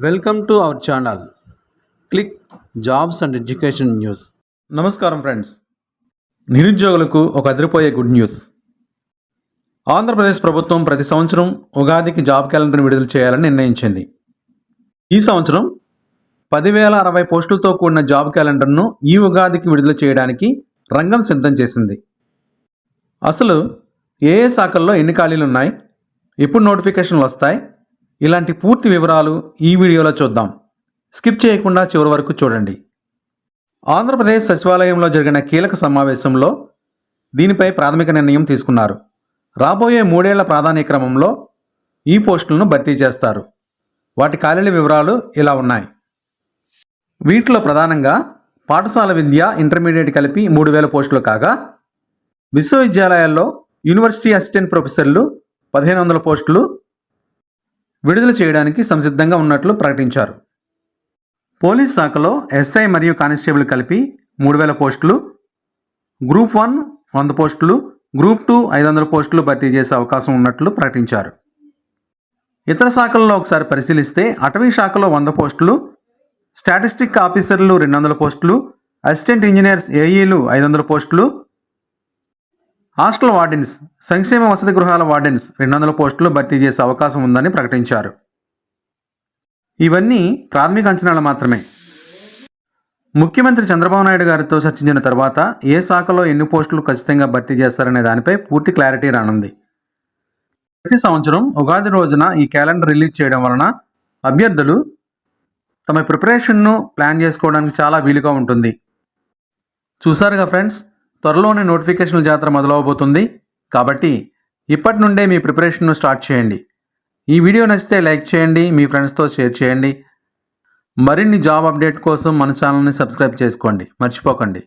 Welcome to our channel click jobs and education news. నమస్కారం friends. నిరుద్యోగులకు ఒక అదిరిపోయే గుడ్ న్యూస్. ఆంధ్రప్రదేశ్ ప్రభుత్వం ప్రతి సంవత్సరం ఉగాదికి జాబ్ క్యాలెండర్ని విడుదల చేయాలని నిర్ణయించింది. ఈ సంవత్సరం 10,060 పోస్టులతో కూడిన జాబ్ క్యాలెండర్ను ఈ ఉగాదికి విడుదల చేయడానికి రంగం సిద్ధం చేసింది. అసలు ఏ శాఖల్లో ఎన్ని ఖాళీలు ఉన్నాయి, ఎప్పుడు నోటిఫికేషన్లు వస్తాయి, ఇలాంటి పూర్తి వివరాలు ఈ వీడియోలో చూద్దాం. స్కిప్ చేయకుండా చివరి వరకు చూడండి. ఆంధ్రప్రదేశ్ సచివాలయంలో జరిగిన కీలక సమావేశంలో దీనిపై ప్రాథమిక నిర్ణయం తీసుకున్నారు. రాబోయే 3 ఏళ్ల ప్రాధాన్య క్రమంలో ఈ పోస్టులను భర్తీ చేస్తారు. వాటి ఖాళీల వివరాలు ఇలా ఉన్నాయి. వీటిలో ప్రధానంగా పాఠశాల విద్య, ఇంటర్మీడియట్ కలిపి 3,000 పోస్టులు కాగా, విశ్వవిద్యాలయాల్లో యూనివర్సిటీ అసిస్టెంట్ ప్రొఫెసర్లు 1,500 పోస్టులు విడుదల చేయడానికి సంసిద్ధంగా ఉన్నట్లు ప్రకటించారు. పోలీస్ శాఖలో ఎస్ఐ మరియు కానిస్టేబుల్ కలిపి 3,000 పోస్టులు, గ్రూప్ 1 100 పోస్టులు, గ్రూప్ 2 500 పోస్టులు భర్తీ చేసే అవకాశం ఉన్నట్లు ప్రకటించారు. ఇతర శాఖల్లో ఒకసారి పరిశీలిస్తే అటవీ శాఖలో 100 పోస్టులు, స్టాటిస్టిక్ ఆఫీసర్లు 200 పోస్టులు, అసిస్టెంట్ ఇంజనీర్స్ ఏఈలు 500 పోస్టులు, హాస్టల్ వార్డెన్స్, సంక్షేమ వసతి గృహాల వార్డెన్స్ 200 పోస్టులు భర్తీ చేసే అవకాశం ఉందని ప్రకటించారు. ఇవన్నీ ప్రాథమిక అంచనాలు మాత్రమే. ముఖ్యమంత్రి చంద్రబాబు నాయుడు గారితో చర్చించిన తర్వాత ఏ శాఖలో ఎన్ని పోస్టులు ఖచ్చితంగా భర్తీ చేస్తారనే దానిపై పూర్తి క్లారిటీ రానుంది. ప్రతి సంవత్సరం ఉగాది రోజున ఈ క్యాలెండర్ రిలీజ్ చేయడం వలన అభ్యర్థులు తమ ప్రిపరేషన్ను ప్లాన్ చేసుకోవడానికి చాలా వీలుగా ఉంటుంది. చూసారుగా ఫ్రెండ్స్, త్వరలోనే నోటిఫికేషన్ల జాతర మొదలవబోతుంది. కాబట్టి ఇప్పటి నుండే మీ ప్రిపరేషన్ను స్టార్ట్ చేయండి. ఈ వీడియో నచ్చితే లైక్ చేయండి, మీ ఫ్రెండ్స్తో షేర్ చేయండి. మరిన్ని జాబ్ అప్డేట్ కోసం మన ఛానల్ని సబ్స్క్రైబ్ చేసుకోండి, మర్చిపోకండి.